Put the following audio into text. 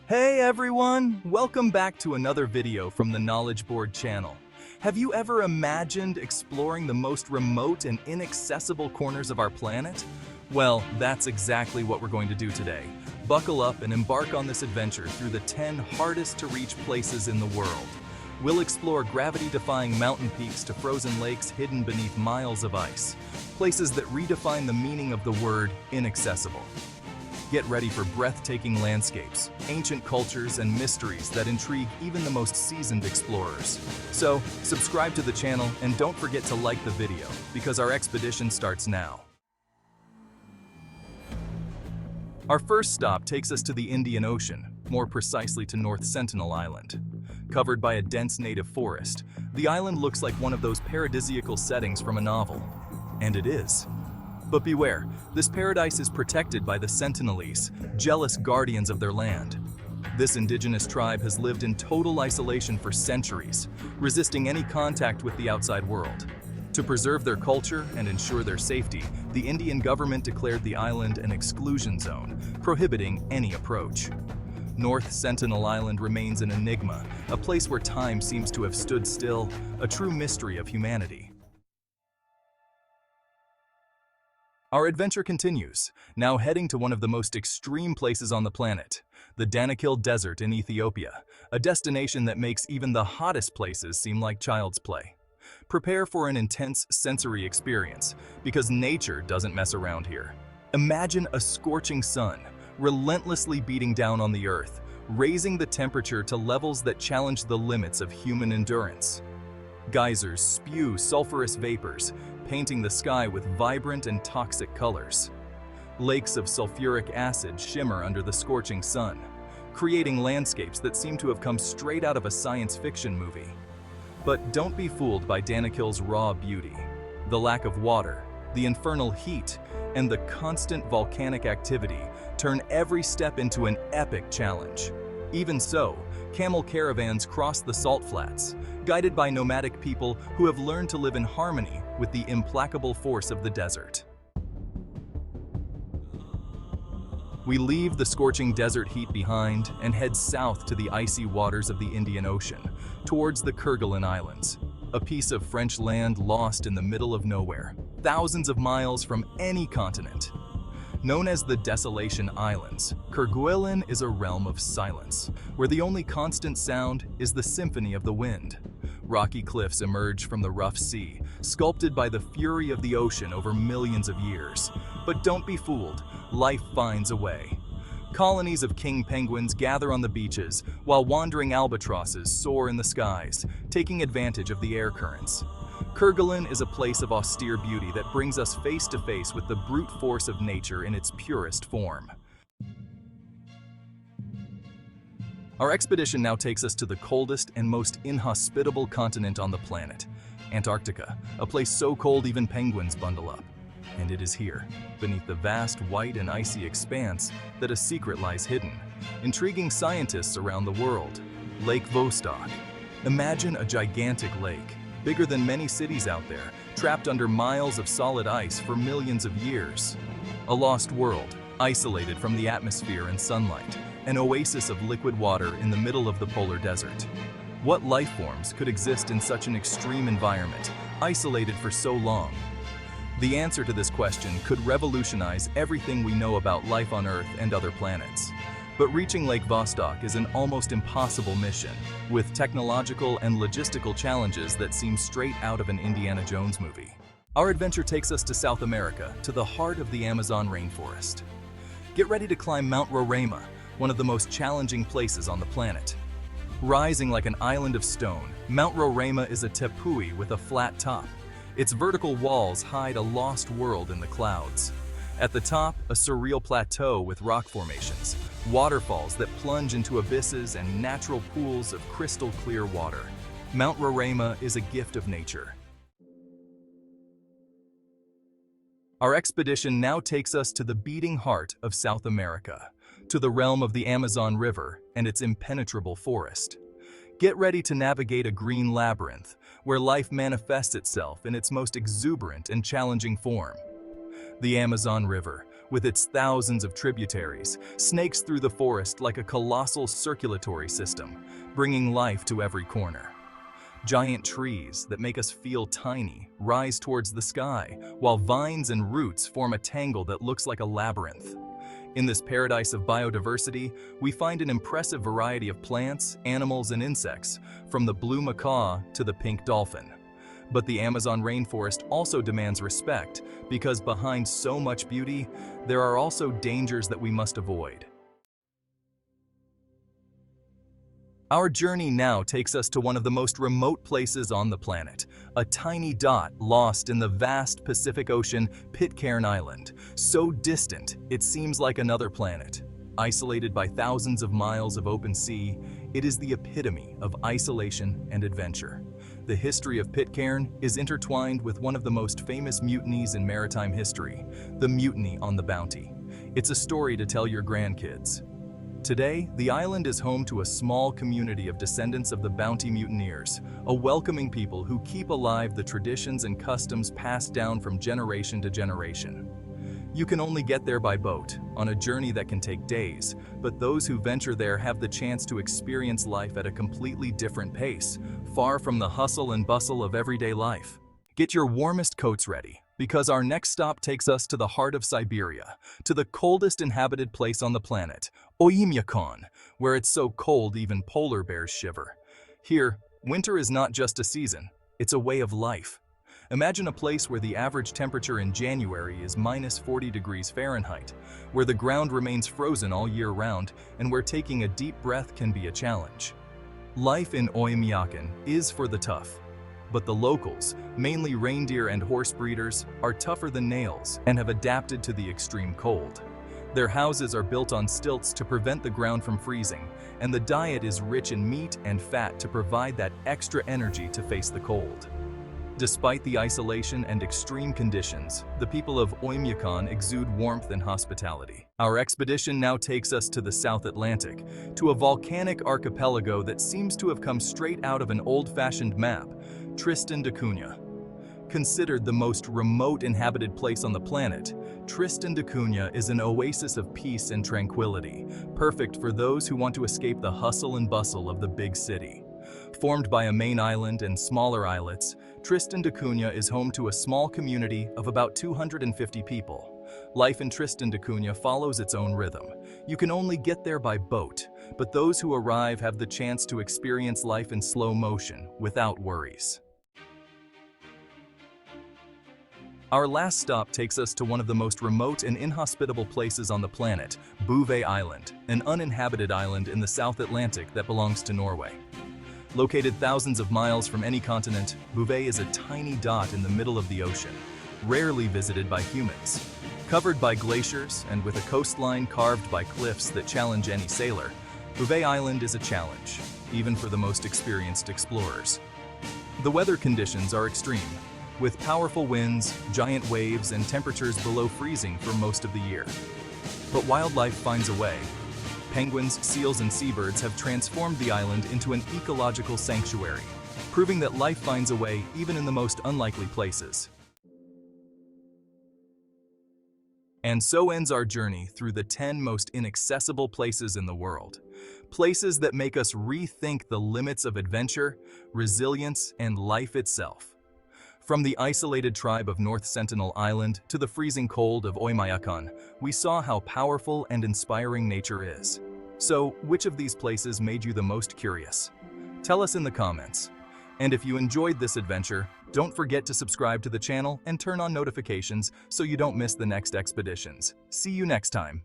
Hey everyone! Welcome back to another video from the Knowledge Board channel. Have you ever imagined exploring the most remote and inaccessible corners of our planet? Well, that's exactly what we're going to do today. Buckle up and embark on this adventure through the 10 hardest to reach places in the world. We'll explore gravity-defying mountain peaks to frozen lakes hidden beneath miles of ice, places that redefine the meaning of the word inaccessible. Get ready for breathtaking landscapes, ancient cultures, and mysteries that intrigue even the most seasoned explorers. So, subscribe to the channel and don't forget to like the video, because our expedition starts now. Our first stop takes us to the Indian Ocean, more precisely to North Sentinel Island. Covered by a dense native forest, the island looks like one of those paradisiacal settings from a novel. And it is. But beware, this paradise is protected by the Sentinelese, jealous guardians of their land. This indigenous tribe has lived in total isolation for centuries, resisting any contact with the outside world. To preserve their culture and ensure their safety, the Indian government declared the island an exclusion zone, prohibiting any approach. North Sentinel Island remains an enigma, a place where time seems to have stood still, a true mystery of humanity. Our adventure continues, now heading to one of the most extreme places on the planet, the Danakil Desert in Ethiopia, a destination that makes even the hottest places seem like child's play. Prepare for an intense sensory experience, because nature doesn't mess around here. Imagine a scorching sun, relentlessly beating down on the earth, raising the temperature to levels that challenge the limits of human endurance. Geysers spew sulfurous vapors, painting the sky with vibrant and toxic colors. Lakes of sulfuric acid shimmer under the scorching sun, creating landscapes that seem to have come straight out of a science fiction movie. But don't be fooled by Danakil's raw beauty. The lack of water, the infernal heat, and the constant volcanic activity turn every step into an epic challenge. Even so, camel caravans cross the salt flats, guided by nomadic people who have learned to live in harmony with the implacable force of the desert. We leave the scorching desert heat behind and head south to the icy waters of the Indian Ocean, towards the Kerguelen Islands, a piece of French land lost in the middle of nowhere, thousands of miles from any continent. Known as the Desolation Islands, Kerguelen is a realm of silence, where the only constant sound is the symphony of the wind. Rocky cliffs emerge from the rough sea, sculpted by the fury of the ocean over millions of years. But don't be fooled, life finds a way. Colonies of king penguins gather on the beaches, while wandering albatrosses soar in the skies, taking advantage of the air currents. Kerguelen is a place of austere beauty that brings us face to face with the brute force of nature in its purest form. Our expedition now takes us to the coldest and most inhospitable continent on the planet, Antarctica, a place so cold even penguins bundle up. And it is here, beneath the vast white and icy expanse, that a secret lies hidden, intriguing scientists around the world. Lake Vostok. Imagine a gigantic lake, bigger than many cities out there, trapped under miles of solid ice for millions of years. A lost world, isolated from the atmosphere and sunlight, an oasis of liquid water in the middle of the polar desert. What life forms could exist in such an extreme environment, isolated for so long? The answer to this question could revolutionize everything we know about life on Earth and other planets. But reaching Lake Vostok is an almost impossible mission, with technological and logistical challenges that seem straight out of an Indiana Jones movie. Our adventure takes us to South America, to the heart of the Amazon rainforest. Get ready to climb Mount Roraima, one of the most challenging places on the planet. Rising like an island of stone, Mount Roraima is a tepui with a flat top. Its vertical walls hide a lost world in the clouds. At the top, a surreal plateau with rock formations, waterfalls that plunge into abysses, and natural pools of crystal clear water. Mount Roraima is a gift of nature. Our expedition now takes us to the beating heart of South America, to the realm of the Amazon River and its impenetrable forest. Get ready to navigate a green labyrinth, where life manifests itself in its most exuberant and challenging form. The Amazon River, with its thousands of tributaries, snakes through the forest like a colossal circulatory system, bringing life to every corner. Giant trees that make us feel tiny rise towards the sky, while vines and roots form a tangle that looks like a labyrinth. In this paradise of biodiversity, we find an impressive variety of plants, animals, and insects, from the blue macaw to the pink dolphin. But the Amazon rainforest also demands respect, because behind so much beauty, there are also dangers that we must avoid. Our journey now takes us to one of the most remote places on the planet, a tiny dot lost in the vast Pacific Ocean, Pitcairn Island. So distant, it seems like another planet. Isolated by thousands of miles of open sea, it is the epitome of isolation and adventure. The history of Pitcairn is intertwined with one of the most famous mutinies in maritime history, the Mutiny on the Bounty. It's a story to tell your grandkids. Today, the island is home to a small community of descendants of the Bounty mutineers, a welcoming people who keep alive the traditions and customs passed down from generation to generation. You can only get there by boat, on a journey that can take days, but those who venture there have the chance to experience life at a completely different pace, far from the hustle and bustle of everyday life. Get your warmest coats ready, because our next stop takes us to the heart of Siberia, to the coldest inhabited place on the planet, Oimyakon, where it's so cold even polar bears shiver. Here, winter is not just a season, it's a way of life. Imagine a place where the average temperature in January is -40 degrees Fahrenheit, where the ground remains frozen all year round, and where taking a deep breath can be a challenge. Life in Oimyakon is for the tough. But the locals, mainly reindeer and horse breeders, are tougher than nails and have adapted to the extreme cold. Their houses are built on stilts to prevent the ground from freezing, and the diet is rich in meat and fat to provide that extra energy to face the cold. Despite the isolation and extreme conditions, the people of Oimyakon exude warmth and hospitality. Our expedition now takes us to the South Atlantic, to a volcanic archipelago that seems to have come straight out of an old-fashioned map, Tristan da Cunha. Considered the most remote inhabited place on the planet, Tristan da Cunha is an oasis of peace and tranquility, perfect for those who want to escape the hustle and bustle of the big city. Formed by a main island and smaller islets, Tristan da Cunha is home to a small community of about 250 people. Life in Tristan da Cunha follows its own rhythm. You can only get there by boat, but those who arrive have the chance to experience life in slow motion, without worries. Our last stop takes us to one of the most remote and inhospitable places on the planet, Bouvet Island, an uninhabited island in the South Atlantic that belongs to Norway. Located thousands of miles from any continent, Bouvet is a tiny dot in the middle of the ocean, rarely visited by humans. Covered by glaciers and with a coastline carved by cliffs that challenge any sailor, Bouvet Island is a challenge, even for the most experienced explorers. The weather conditions are extreme, with powerful winds, giant waves, and temperatures below freezing for most of the year. But wildlife finds a way. Penguins, seals, and seabirds have transformed the island into an ecological sanctuary, proving that life finds a way even in the most unlikely places. And so ends our journey through the 10 most inaccessible places in the world. Places that make us rethink the limits of adventure, resilience, and life itself. From the isolated tribe of North Sentinel Island to the freezing cold of Oimyakon, we saw how powerful and inspiring nature is. So, which of these places made you the most curious? Tell us in the comments. And if you enjoyed this adventure, don't forget to subscribe to the channel and turn on notifications so you don't miss the next expeditions. See you next time.